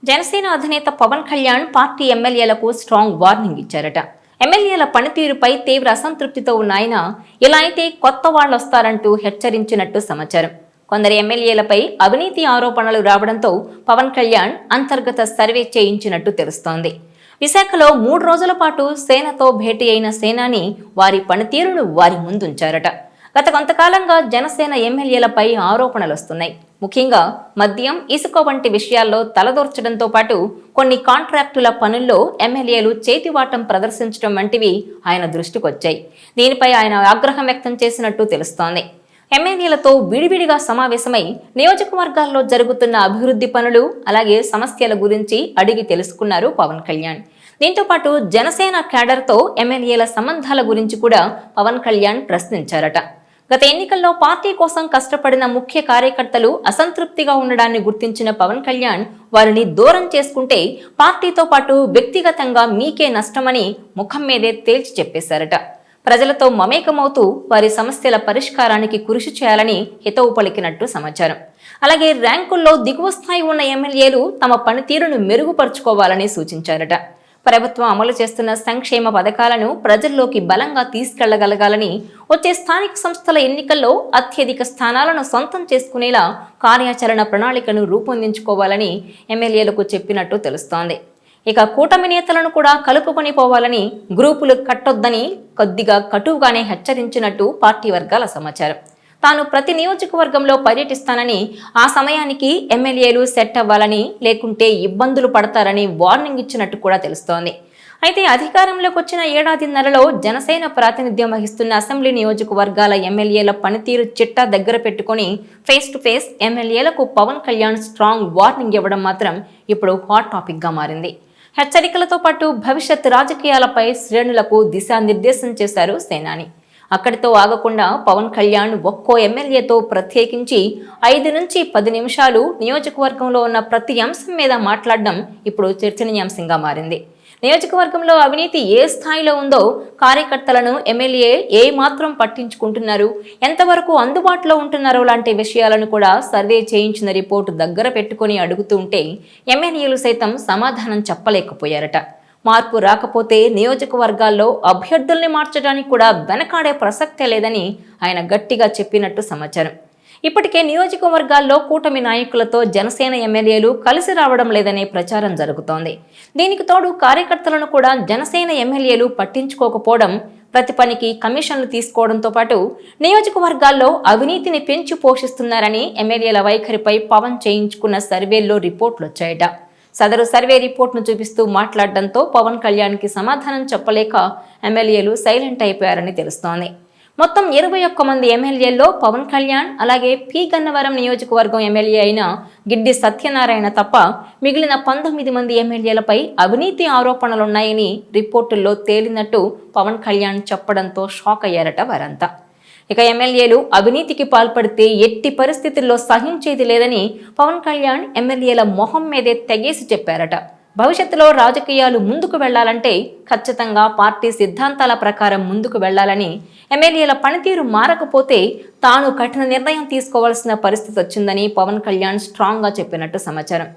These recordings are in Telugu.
జనసేన అధినేత పవన్ కళ్యాణ్ పార్టీ ఎమ్మెల్యేలకు స్ట్రాంగ్ వార్నింగ్ ఇచ్చారట. ఎమ్మెల్యేల పనితీరుపై తీవ్ర అసంతృప్తితో ఉన్న ఆయన ఇలా అయితే కొత్త వాళ్ళొస్తారంటూ హెచ్చరించినట్టు సమాచారం. కొందరు ఎమ్మెల్యేలపై అవినీతి ఆరోపణలు రావడంతో పవన్ కళ్యాణ్ అంతర్గత సర్వే చేయించినట్టు తెలుస్తోంది. విశాఖలో 3 రోజుల పాటు సేనతో భేటీ అయిన సేనాని వారి పనితీరును వారి ముందుంచారట. గత కొంతకాలంగా జనసేన ఎమ్మెల్యేలపై ఆరోపణలు వస్తున్నాయి. ముఖ్యంగా మద్యం, ఇసుక వంటి విషయాల్లో తలదూర్చడంతో పాటు కొన్ని కాంట్రాక్టుల పనుల్లో ఎమ్మెల్యేలు చేతివాటం ప్రదర్శించడం వంటివి ఆయన దృష్టికొచ్చాయి. దీనిపై ఆయన ఆగ్రహం వ్యక్తం చేసినట్టు తెలుస్తోంది. ఎమ్మెల్యేలతో విడివిడిగా సమావేశమై నియోజకవర్గాల్లో జరుగుతున్న అభివృద్ధి పనులు అలాగే సమస్యల గురించి అడిగి తెలుసుకున్నారు పవన్ కళ్యాణ్. దీంతో పాటు జనసేన క్యాడర్తో ఎమ్మెల్యేల సంబంధాల గురించి కూడా పవన్ కళ్యాణ్ ప్రశ్నించారట. గత ఎన్నికల్లో పార్టీ కోసం కష్టపడిన ముఖ్య కార్యకర్తలు అసంతృప్తిగా ఉండడాన్ని గుర్తించిన పవన్ కళ్యాణ్ వారిని దూరం చేసుకుంటే పార్టీతో పాటు వ్యక్తిగతంగా మీకే నష్టమని ముఖం మీదే తేల్చి చెప్పేశారట. ప్రజలతో మమేకమవుతూ వారి సమస్యల పరిష్కారానికి కృషి చేయాలని హితవు పలికినట్టు సమాచారం. అలాగే ర్యాంకుల్లో దిగువ స్థాయి ఉన్న ఎమ్మెల్యేలు తమ పనితీరును మెరుగుపరుచుకోవాలని సూచించారట. ప్రభుత్వం అమలు చేస్తున్న సంక్షేమ పథకాలను ప్రజల్లోకి బలంగా తీసుకెళ్లగలగాలని, వచ్చే స్థానిక సంస్థల ఎన్నికల్లో అత్యధిక స్థానాలను సొంతం చేసుకునేలా కార్యాచరణ ప్రణాళికను రూపొందించుకోవాలని ఎమ్మెల్యేలకు చెప్పినట్టు తెలుస్తోంది. ఇక కూటమి నేతలను కూడా కలుపుకొని పోవాలని, గ్రూపులు కట్టొద్దని కొద్దిగా కటువుగానే హెచ్చరించినట్టు పార్టీ వర్గాల సమాచారం. తాను ప్రతి నియోజకవర్గంలో పర్యటిస్తానని, ఆ సమయానికి ఎమ్మెల్యేలు సెట్ అవ్వాలని, లేకుంటే ఇబ్బందులు పడతారని వార్నింగ్ ఇచ్చినట్టు కూడా తెలుస్తోంది. అయితే అధికారంలోకి వచ్చిన ఏడాదిన్నరలో జనసేన ప్రాతినిధ్యం వహిస్తున్న అసెంబ్లీ నియోజకవర్గాల ఎమ్మెల్యేల పనితీరు చిట్టా దగ్గర పెట్టుకుని ఫేస్ టు ఫేస్ ఎమ్మెల్యేలకు పవన్ కళ్యాణ్ స్ట్రాంగ్ వార్నింగ్ ఇవ్వడం మాత్రం ఇప్పుడు హాట్ టాపిక్ గా మారింది. హెచ్చరికలతో పాటు భవిష్యత్ రాజకీయాలపై శ్రేణులకు దిశానిర్దేశం చేశారు సేనాని. అక్కడితో ఆగకుండా పవన్ కళ్యాణ్ ఒక్కో ఎమ్మెల్యేతో ప్రత్యేకించి 5 నుంచి 10 నిమిషాలు నియోజకవర్గంలో ఉన్న ప్రతి అంశం మీద మాట్లాడడం ఇప్పుడు చర్చనీయాంశంగా మారింది. నియోజకవర్గంలో అవినీతి ఏ స్థాయిలో ఉందో, కార్యకర్తలను ఎమ్మెల్యే ఏ మాత్రం పట్టించుకుంటున్నారు, ఎంతవరకు అందుబాటులో ఉంటున్నారో లాంటి విషయాలను కూడా సర్వే చేయించిన రిపోర్టు దగ్గర పెట్టుకుని అడుగుతూ ఉంటే ఎమ్మెల్యేలు సైతం సమాధానం చెప్పలేకపోయారట. మార్పు రాకపోతే నియోజకవర్గాల్లో అభ్యర్థుల్ని మార్చడానికి కూడా వెనకాడే ప్రసక్తే లేదని ఆయన గట్టిగా చెప్పినట్టు సమాచారం. ఇప్పటికే నియోజకవర్గాల్లో కూటమి నాయకులతో జనసేన ఎమ్మెల్యేలు కలిసి రావడం లేదనే ప్రచారం జరుగుతోంది. దీనికి తోడు కార్యకర్తలను కూడా జనసేన ఎమ్మెల్యేలు పట్టించుకోకపోవడం, ప్రతి పనికి కమిషన్లు తీసుకోవడంతో పాటు నియోజకవర్గాల్లో అవినీతిని పెంచి పోషిస్తున్నారని ఎమ్మెల్యేల వైఖరిపై పవన్ చేయించుకున్న సర్వేల్లో రిపోర్ట్లు వచ్చాయట. సదరు సర్వే రిపోర్ట్ను చూపిస్తూ మాట్లాడడంతో పవన్ కళ్యాణ్కి సమాధానం చెప్పలేక ఎమ్మెల్యేలు సైలెంట్ అయిపోయారని తెలుస్తోంది. మొత్తం 21 మంది ఎమ్మెల్యేల్లో పవన్ కళ్యాణ్ అలాగే పి గన్నవరం నియోజకవర్గం ఎమ్మెల్యే అయిన గిడ్డి సత్యనారాయణ తప్ప మిగిలిన 19 మంది ఎమ్మెల్యేలపై అవినీతి ఆరోపణలున్నాయని రిపోర్టుల్లో తేలినట్టు పవన్ కళ్యాణ్ చెప్పడంతో షాక్ అయ్యారట వారంతా. ఇక ఎమ్మెల్యేలు అవినీతికి పాల్పడితే ఎట్టి పరిస్థితుల్లో సహించేది లేదని పవన్ కళ్యాణ్ ఎమ్మెల్యేల మొహం మీదే తెగేసి చెప్పారట. భవిష్యత్తులో రాజకీయాలు ముందుకు వెళ్లాలంటే ఖచ్చితంగా పార్టీ సిద్ధాంతాల ప్రకారం ముందుకు వెళ్లాలని, ఎమ్మెల్యేల పనితీరు మారకపోతే తాను కఠిన నిర్ణయం తీసుకోవాల్సిన పరిస్థితి వచ్చిందని పవన్ కళ్యాణ్ స్ట్రాంగ్ గా చెప్పినట్టు సమాచారం.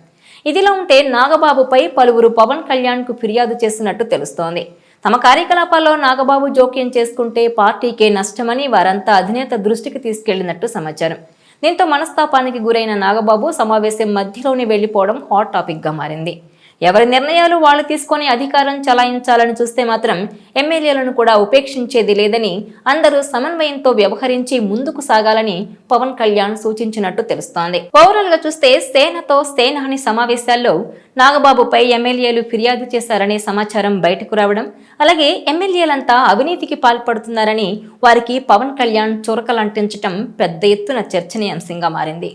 ఇదిలా ఉంటే నాగబాబుపై పలువురు పవన్ కళ్యాణ్ కు ఫిర్యాదు చేసినట్టు తెలుస్తోంది. తమ కార్యకలాపాల్లో నాగబాబు జోక్యం చేసుకుంటే పార్టీకే నష్టమని వారంతా అధినేత దృష్టికి తీసుకెళ్లినట్టు సమాచారం. దీంతో మనస్తాపానికి గురైన నాగబాబు సమావేశం మధ్యలోనే వెళ్లిపోవడం హాట్ టాపిక్ గా మారింది. ఎవరి నిర్ణయాలు వాళ్ళు తీసుకొని అధికారం చలాయించాలని చూస్తే మాత్రం ఎమ్మెల్యేలను కూడా ఉపేక్షించేది లేదని, అందరూ సమన్వయంతో వ్యవహరించి ముందుకు సాగాలని పవన్ కళ్యాణ్ సూచించినట్టు తెలుస్తోంది. ఓవరాల్ గా చూస్తే సేనతో సేనాని సమావేశాల్లో నాగబాబుపై ఎమ్మెల్యేలు ఫిర్యాదు చేశారనే సమాచారం బయటకు రావడం, అలాగే ఎమ్మెల్యేలంతా అవినీతికి పాల్పడుతున్నారని వారికి పవన్ కళ్యాణ్ చురకలంటించడం పెద్ద ఎత్తున చర్చనీయాంశంగా మారింది.